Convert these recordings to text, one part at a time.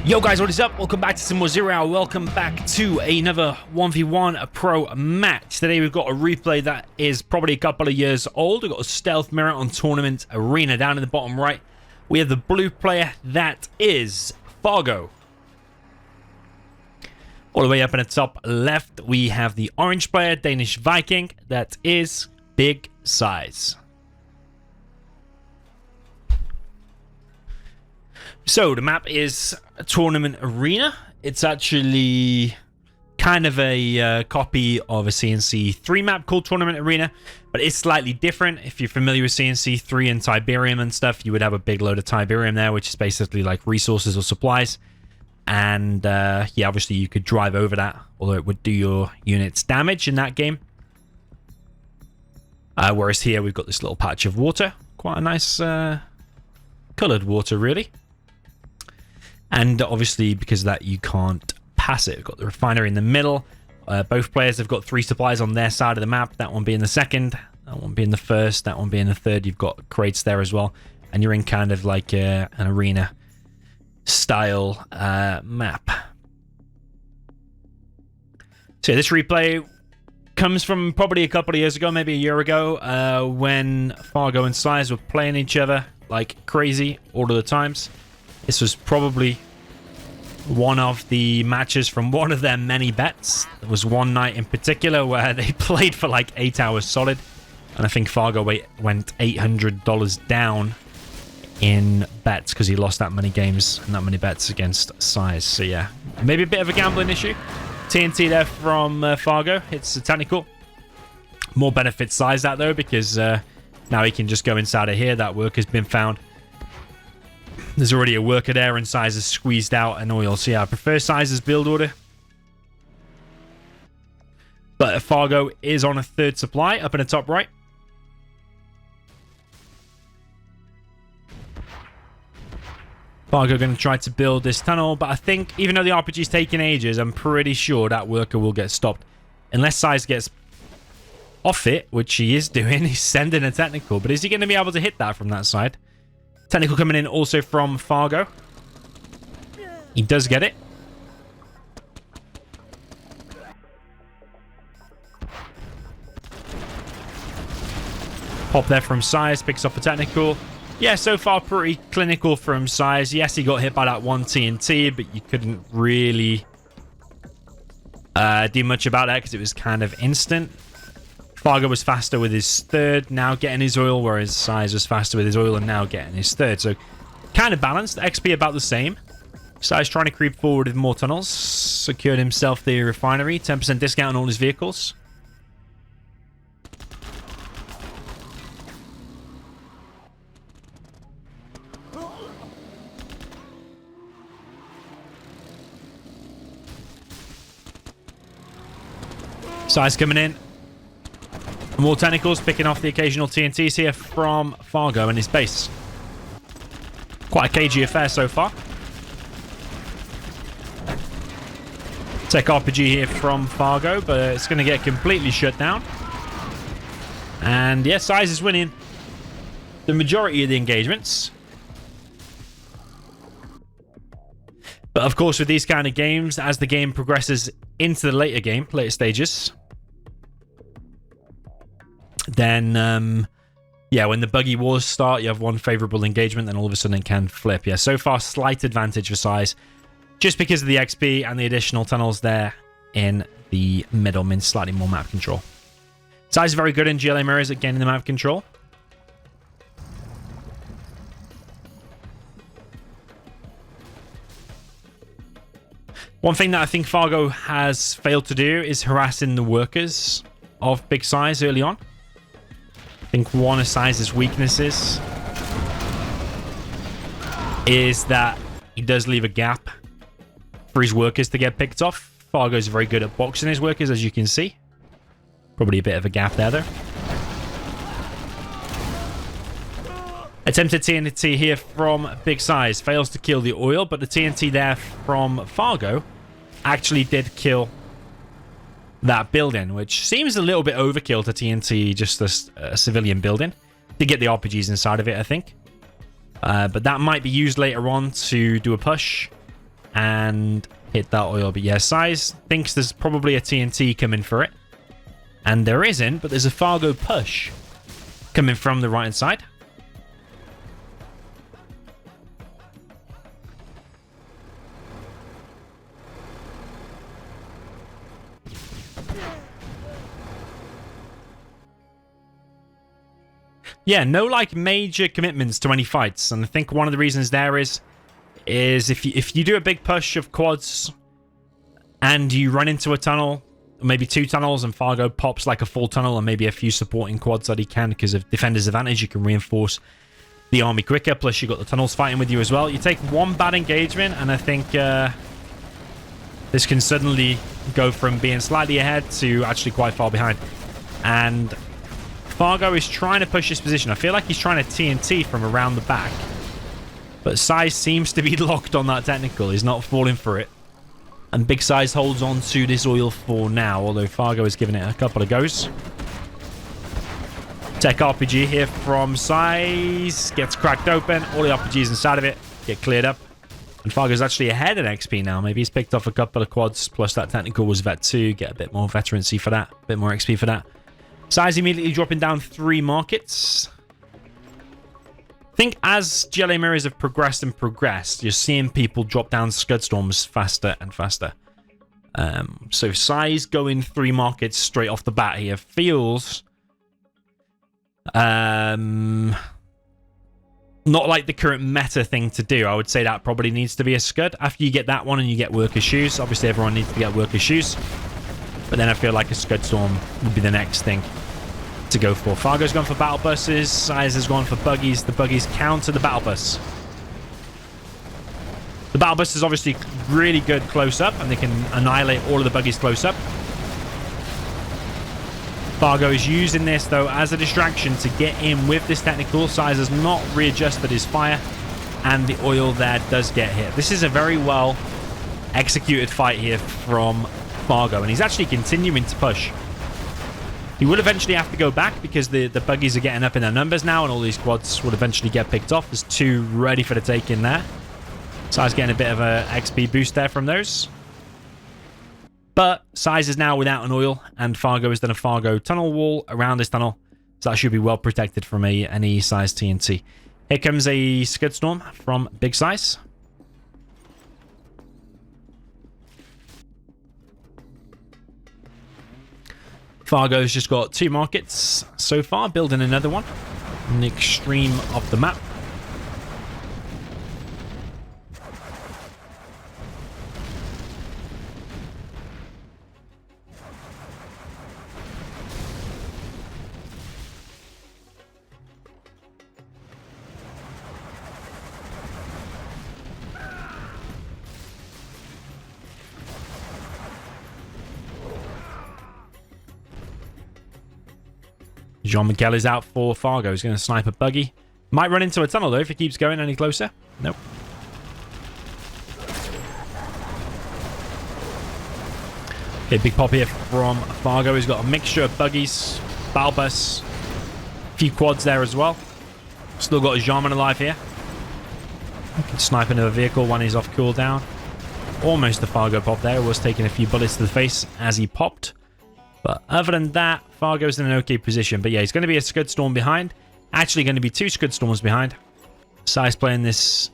Yo guys, what is up? Welcome back to some more Zero Hour. Welcome back to another 1v1 pro match. Today we've got a replay that is probably a couple of years old. We've got a stealth mirror on Tournament Arena down in the bottom right. We have the blue player, that is Fargo. All the way up in the top left, we have the orange player, Danish Viking, that is Big Size. So the map is Tournament Arena. It's actually kind of a copy of a C&C 3 map called Tournament Arena, but it's slightly different. If you're familiar with C&C 3 and Tiberium and stuff, you would have a big load of Tiberium there, which is basically like resources or supplies. And yeah, obviously you could drive over that, although it would do your units damage in that game. Whereas here we've got this little patch of water. Quite a nice coloured water, really. And obviously, because of that, you can't pass it. We've got the refinery in the middle. Both players have got 3 supplies on their side of the map. That one being the second, that one being the first, that one being the third. You've got crates there as well. And you're in kind of like an arena style map. So this replay comes from probably a couple of years ago, maybe a year ago, when Fargo and Size were playing each other like crazy all of the times. This was probably one of the matches from one of their many bets. There was one night in particular where they played for like 8 hours solid. And I think Fargo went $800 down in bets because he lost that many games and that many bets against Size. So yeah, maybe a bit of a gambling issue. TNT there from Fargo. It's a technical. More benefits Size that though, because now he can just go inside of here. That work has been found. There's already a worker there and Size is squeezed out an oil. So yeah, I prefer Size's build order. But Fargo is on a 3rd supply up in the top right. Fargo going to try to build this tunnel, but I think even though the RPG's taking ages, I'm pretty sure that worker will get stopped. Unless Size gets off it, which he is doing. He's sending a technical, but is he going to be able to hit that from that side? Technical coming in also from Fargo. He does get it. Pop there from Size, picks up a technical. Yeah, so far pretty clinical from Size. Yes, he got hit by that one TNT, but you couldn't really do much about that because it was kind of instant. Fargo was faster with his 3rd, now getting his oil, whereas Size was faster with his oil and now getting his 3rd. So kind of balanced. XP about the same. Size trying to creep forward with more tunnels. Secured himself the refinery. 10% discount on all his vehicles. Size coming in. More tentacles, picking off the occasional TNTs here from Fargo and his base. Quite a cagey affair so far. Tech RPG here from Fargo, but it's going to get completely shut down. And yeah, Size is winning the majority of the engagements. But of course, with these kind of games, as the game progresses into the later stages, then yeah, when the buggy wars start, you have one favorable engagement, then all of a sudden it can flip. Yeah, so far slight advantage for Size, just because of the XP and the additional tunnels there in the middle means slightly more map control. Size is very good in GLA mirrors at gaining the map control. One thing that I think Fargo has failed to do is harassing the workers of Big Size early on. I think one of Size's weaknesses is that he does leave a gap for his workers to get picked off. Fargo's very good at boxing his workers, as you can see. Probably a bit of a gap there, though. Attempted TNT here from Big Size. Fails to kill the oil, but the TNT there from Fargo actually did kill that building, which seems a little bit overkill to TNT, just a civilian building. To get the RPGs inside of it, I think. But that might be used later on to do a push. and hit that oil. But yeah, Size thinks there's probably a TNT coming for it. And there isn't, but there's a Fargo push coming from the right-hand side. Yeah, no like major commitments to any fights, and I think one of the reasons there is if you do a big push of quads and you run into a tunnel, or maybe two tunnels, and Fargo pops like a full tunnel and maybe a few supporting quads that he can because of defender's advantage, you can reinforce the army quicker, plus you've got the tunnels fighting with you as well. You take one bad engagement and I think this can suddenly go from being slightly ahead to actually quite far behind. And Fargo is trying to push his position. I feel like he's trying to TNT from around the back. But Size seems to be locked on that technical. He's not falling for it. And Big Size holds on to this oil for now, although Fargo is giving it a couple of goes. Tech RPG here from Size. Gets cracked open. All the RPGs inside of it get cleared up. And Fargo's actually ahead in XP now. Maybe he's picked off a couple of quads, plus that technical was Vet 2. Get a bit more veterancy for that. A bit more XP for that. Size immediately dropping down 3 markets. I think as GLA mirrors have progressed and progressed, you're seeing people drop down Scud Storms faster and faster. So Size going 3 markets straight off the bat here feels not like the current meta thing to do. I would say that probably needs to be a Scud. After you get that one and you get Worker Shoes, obviously everyone needs to get Worker Shoes. But then I feel like a Scud Storm would be the next thing to go for. Fargo's gone for battle buses. Size has gone for buggies. The buggies counter the battle bus. The battle bus is obviously really good close up, and they can annihilate all of the buggies close up. Fargo is using this, though, as a distraction to get in with this technical. Size has not readjusted his fire, and the oil there does get hit. This is a very well executed fight here from Fargo, and he's actually continuing to push. He will eventually have to go back because the buggies are getting up in their numbers now, and all these quads will eventually get picked off. There's 2 ready for the take in there. Size getting a bit of a XP boost there from those. But Size is now without an oil, and Fargo has done a Fargo tunnel wall around this tunnel, so that should be well protected from any Size TNT. Here comes a Scud Storm from Big Size. Fargo's just got 2 markets so far, building another one on the extreme of the map. Jean-Michel is out for Fargo. He's going to snipe a buggy. Might run into a tunnel, though, if he keeps going any closer. Nope. Okay, big pop here from Fargo. He's got a mixture of buggies, battle bus, a few quads there as well. Still got a Jarman alive here. Can snipe another vehicle when he's off cooldown. Almost a Fargo pop there. Was taking a few bullets to the face as he popped. But other than that, Fargo's in an okay position. But yeah, he's going to be a Scud Storm behind. Actually going to be 2 Scud Storms behind. Size playing this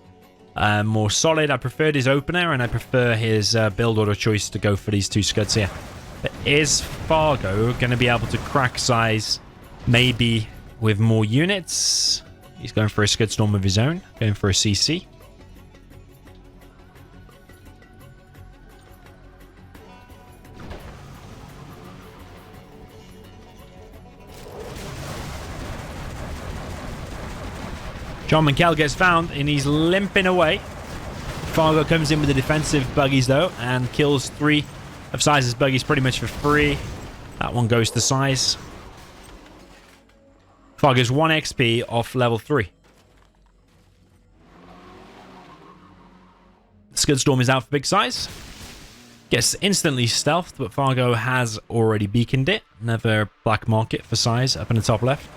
more solid. I preferred his opener, and I prefer his build order choice to go for these 2 Scuds here. But is Fargo going to be able to crack Size maybe with more units? He's going for a Scud Storm of his own. Going for a CC. Jean-Michel gets found, and he's limping away. Fargo comes in with the defensive buggies, though, and kills 3 of Size's buggies pretty much for free. That one goes to Size. Fargo's 1 XP off level 3. Scud Storm is out for Big Size. Gets instantly stealthed, but Fargo has already beaconed it. Another black market for Size up in the top left.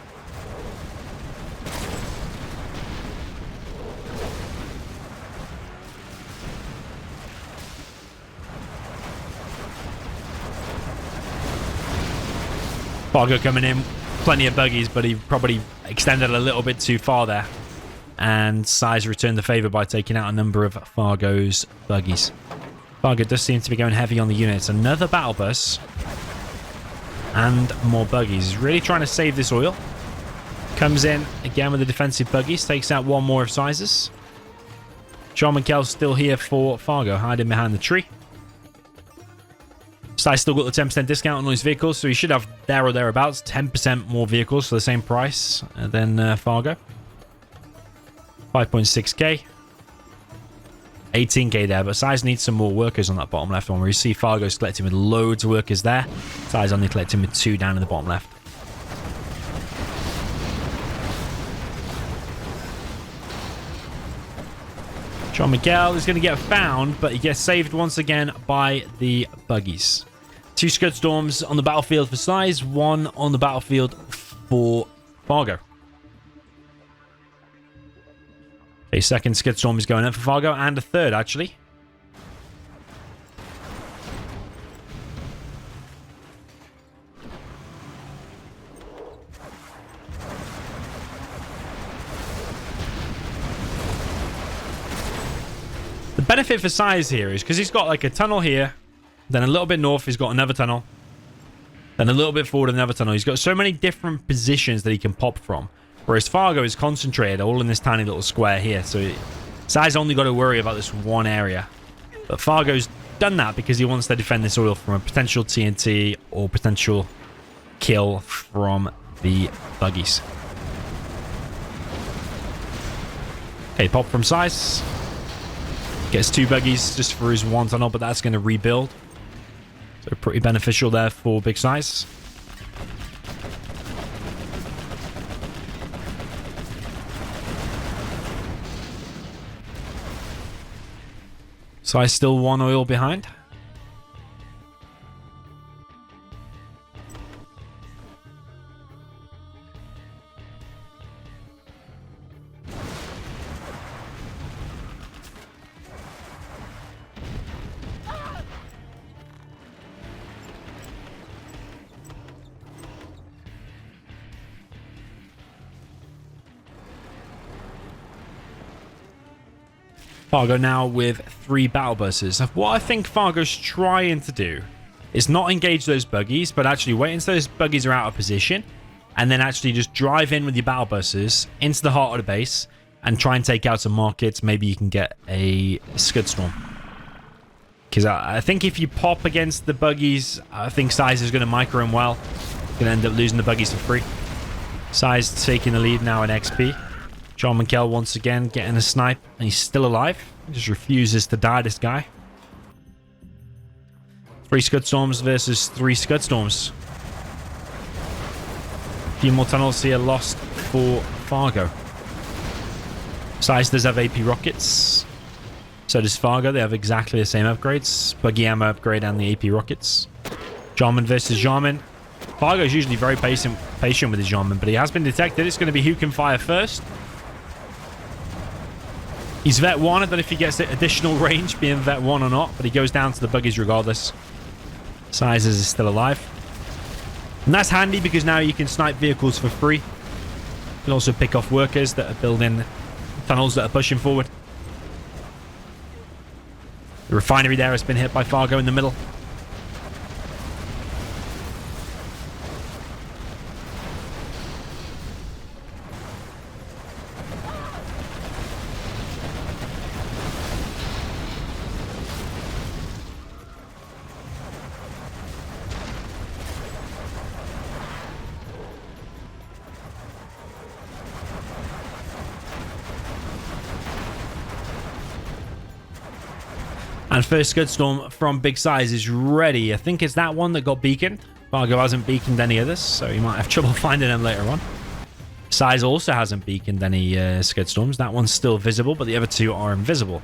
Fargo coming in, plenty of buggies, but he probably extended a little bit too far there. And Size returned the favor by taking out a number of Fargo's buggies. Fargo does seem to be going heavy on the units. Another battle bus. And more buggies. He's really trying to save this oil. Comes in again with the defensive buggies. Takes out one more of Size's. John McKell's still here for Fargo, hiding behind the tree. Size still got the 10% discount on all his vehicles, so he should have there or thereabouts 10% more vehicles for the same price than Fargo. 5.6k. 18k there, but Size needs some more workers on that bottom left one, where you see Fargo's collecting with loads of workers there. Size only collecting with 2 down in the bottom left. John Miguel is going to get found, but he gets saved once again by the buggies. 2 Scud Storms on the battlefield for Size, 1 on the battlefield for Fargo. A second Scud Storm is going up for Fargo, and a third, actually. The benefit for Size here is because he's got like a tunnel here, then a little bit north he's got another tunnel, then a little bit forward another tunnel. He's got so many different positions that he can pop from. Whereas Fargo is concentrated all in this tiny little square here. So Size only got to worry about this one area. But Fargo's done that because he wants to defend this oil from a potential TNT or potential kill from the buggies. Okay, pop from Size. Gets 2 buggies just for his 1 tunnel, but that's going to rebuild. So pretty beneficial there for Big Size. Size still 1 oil behind. Fargo now with 3 battle buses. What I think Fargo's trying to do is not engage those buggies, but actually wait until those buggies are out of position, and then actually just drive in with your battle buses into the heart of the base and try and take out some markets. Maybe you can get a Scud Storm. Because I think if you pop against the buggies, I think Size is going to micro him well. Going to end up losing the buggies for free. Size taking the lead now in XP. John McKell once again getting a snipe, and he's still alive. He just refuses to die, this guy. 3 Scud Storms versus 3 Scud Storms. A few more tunnels here lost for Fargo. Size does have AP rockets. So does Fargo. They have exactly the same upgrades. Buggy ammo upgrade and the AP rockets. Jarman versus Jarman. Fargo is usually very patient with his Jarman, but he has been detected. It's going to be who can fire first. He's Vet 1. I don't know if he gets additional range being Vet 1 or not, but he goes down to the buggies regardless. Sizes is still alive. And that's handy because now you can snipe vehicles for free. You can also pick off workers that are building tunnels that are pushing forward. The refinery there has been hit by Fargo in the middle. And first Scud Storm from Big Size is ready. I think it's that one that got beaconed. Fargo hasn't beaconed any others, so he might have trouble finding them later on. Size also hasn't beaconed any Scud Storms. That one's still visible, but the other 2 are invisible.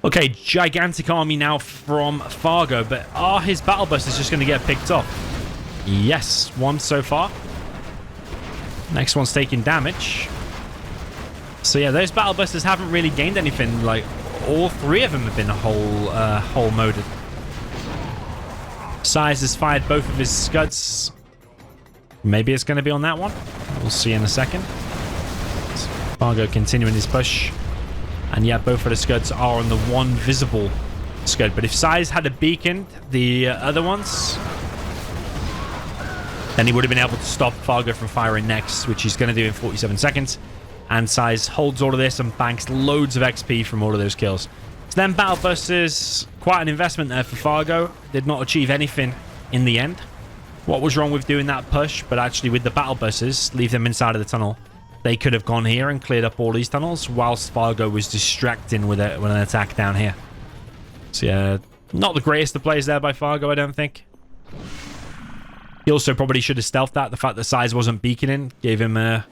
Okay, gigantic army now from Fargo, but are his battle buses just going to get picked off? Yes, one so far. Next one's taking damage. So yeah, those battle busters haven't really gained anything. Like, all three of them have been hull moded. Size has fired both of his scuds. Maybe it's going to be on that one. We'll see in a second. Fargo continuing his push. And yeah, both of the scuds are on the one visible scud. But if Size had a beacon, the other ones, then he would have been able to stop Fargo from firing next, which he's going to do in 47 seconds. And Size holds all of this and banks loads of XP from all of those kills. So then Battle Busters, quite an investment there for Fargo. Did not achieve anything in the end. What was wrong with doing that push? But actually with the Battle Busters, leave them inside of the tunnel. They could have gone here and cleared up all these tunnels whilst Fargo was distracting with an attack down here. So yeah, not the greatest of plays there by Fargo, I don't think. He also probably should have stealthed that. The fact that Size wasn't beaconing gave him an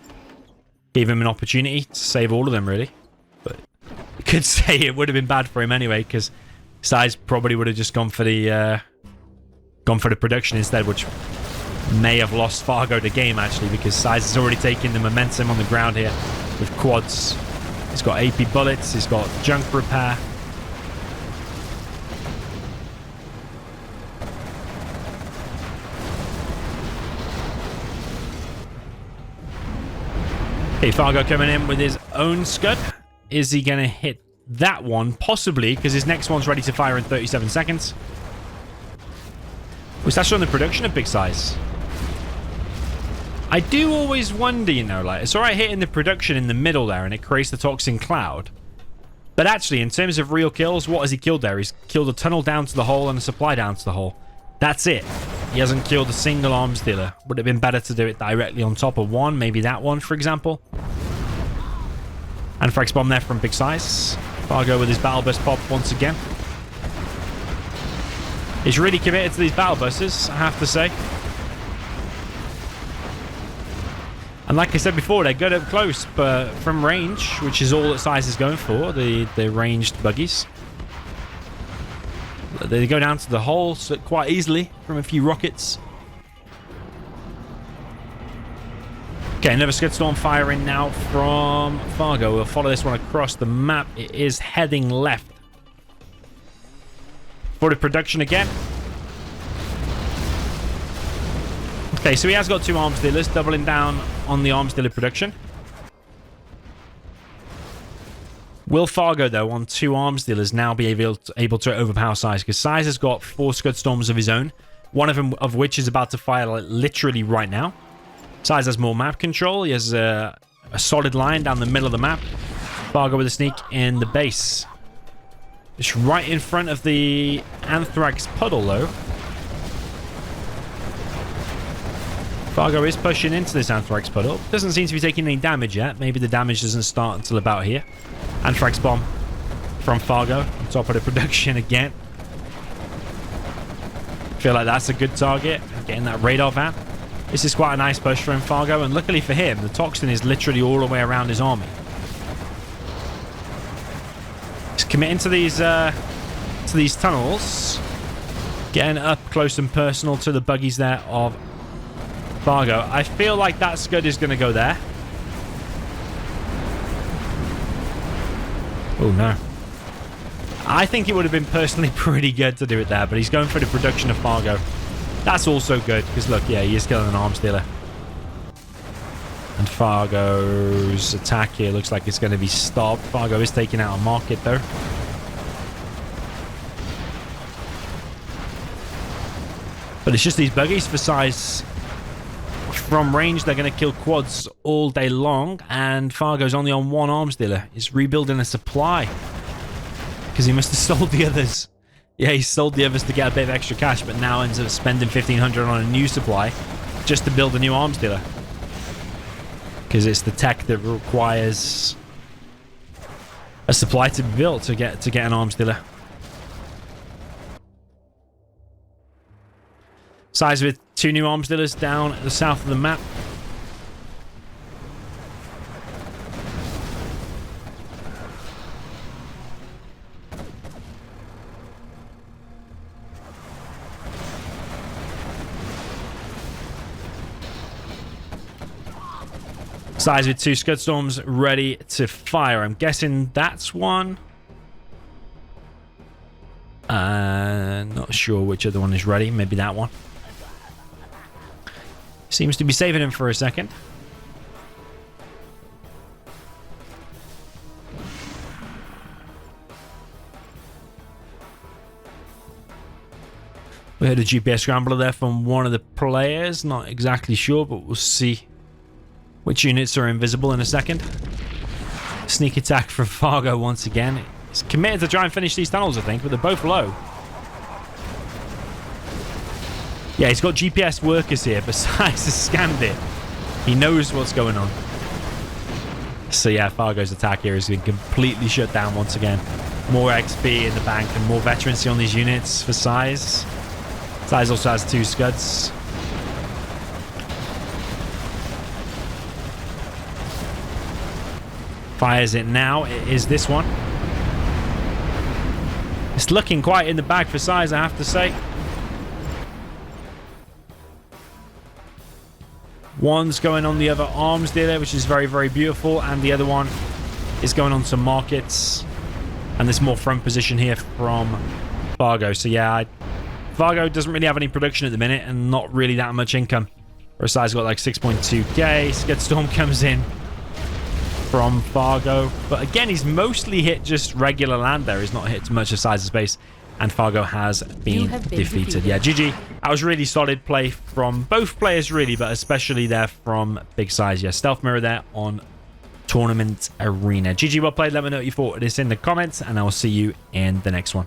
opportunity to save all of them, really. But you could say it would have been bad for him anyway, because Size probably would have just gone for the production instead, which may have lost Fargo the game, actually, because Size has already taken the momentum on the ground here with quads. He's got AP bullets, he's got junk repair. Okay, Fargo coming in with his own scud. Is he going to hit that one? Possibly, because his next one's ready to fire in 37 seconds. Was that showing the production of Big Size? I do always wonder, you know, like, it's alright hitting the production in the middle there and it creates the toxin cloud. But actually, in terms of real kills, what has he killed there? He's killed a tunnel down to the hole and a supply down to the hole. That's it. He hasn't killed a single arms dealer. Would it have been better to do it directly on top of one? Maybe that one, for example. Anthrax bomb there from Big Size. Fargo with his battle bust pop once again. He's really committed to these battle busters, I have to say. And like I said before, they're good up close, but from range, which is all that Size is going for, the ranged buggies. They go down to the hole quite easily from a few rockets. Okay, another Scud Storm firing now from Fargo. We'll follow this one across the map. It is heading left. For the production again. Okay, so he has got two arms dealers, doubling down on the arms dealer production. Will Fargo, though, on two arms dealers now be able to overpower Size? Because Size has got 4 Scud Storms of his own, one of them of which is about to fire like, literally right now. Size has more map control. He has a solid line down the middle of the map. Fargo with a sneak in the base. It's right in front of the Anthrax puddle, though. Fargo is pushing into this Anthrax puddle. Doesn't seem to be taking any damage yet. Maybe the damage doesn't start until about here. Anthrax bomb from Fargo on top of the production again. Feel like that's a good target. Getting that radar van. This is quite a nice push from Fargo, and luckily for him, the toxin is literally all the way around his army. He's committing to these tunnels, getting up close and personal to the buggies there of Fargo. I feel like that Scud is going to go there. Oh, no. I think it would have been personally pretty good to do it there, but he's going for the production of Fargo. That's also good, because look, yeah, he is killing an arms dealer. And Fargo's attack here looks like it's going to be stopped. Fargo is taking out a market, though. But it's just these buggies for Size. From range, they're going to kill quads all day long, and Fargo's only on one arms dealer. He's rebuilding a supply because he must have sold the others. Yeah, he sold the others to get a bit of extra cash, but now ends up spending 1,500 on a new supply just to build a new arms dealer, because it's the tech that requires a supply to be built to get an arms dealer. Size with 2 new arms dealers down at the south of the map. Size with 2 Scud Storms ready to fire. I'm guessing that's one. Not sure which other one is ready. Maybe that one. Seems to be saving him for a second. We heard a GPS scrambler there from one of the players. Not exactly sure, but we'll see which units are invisible in a second. Sneak attack from Fargo once again. He's committed to try and finish these tunnels, I think, but they're both low. Yeah, he's got GPS workers here, besides has scanned it. He knows what's going on. So yeah, Fargo's attack here has been completely shut down once again. More XP in the bank and more veterancy on these units for Size. Size also has 2 Scuds. Fires it now. It is this one. It's looking quite in the bag for Size, I have to say. One's going on the other arms dealer, which is very, very beautiful. And the other one is going on to markets. And there's more front position here from Fargo. So yeah, Fargo doesn't really have any production at the minute and not really that much income. Size got like 6.2k. Scud Storm comes in from Fargo. But again, he's mostly hit just regular land there. He's not hit much of Size's space. And Fargo has been defeated. Yeah, GG. That was really solid play from both players, really, but especially there from Big Size. Yeah, Stealth Mirror there on Tournament Arena. GG, well played. Let me know what you thought of this in the comments, and I will see you in the next one.